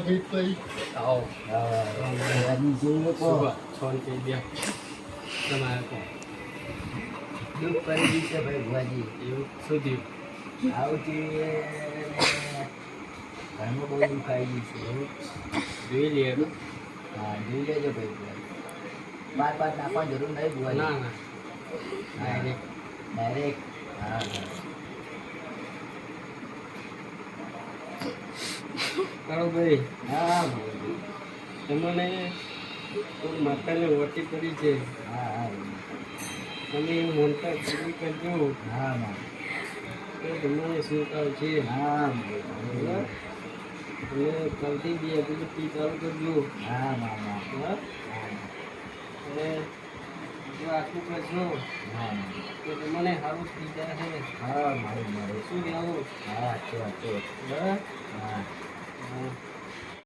આવો ભુવાજી જોઈએ કો છોન કે બે તમારે કો દુઃખ કરી દીશે ભાઈ ભુવાજી એવું શું થયું આવતી ઘરમાં બહુ દુઃખ આવી ગયું છે જોઈ લઈએ તો. હા જોઈ લેજો ભાઈ ભુવાજી બાર નાખવાની જરૂર નહીં ભુવાજી ના ના ડાયરેક્ટ ડાયરેક્ટ હા કાળો ભાઈ હા ભુવાજી તમને કોઈ માતાને વટી કરી છે હા હા તમે એવું મોનતા પૂરી કરજો હા હા તો તમને શું કામ છે હા બરાબર? તમે કાલથી બી એબિલિટી ચાલુ કરજો હા હા બરાબર? અને જો આટલું કરશો હા તો તમને સારું થઈ જાય છે હા મારું મારું શું કહેવું હા છે બરાબર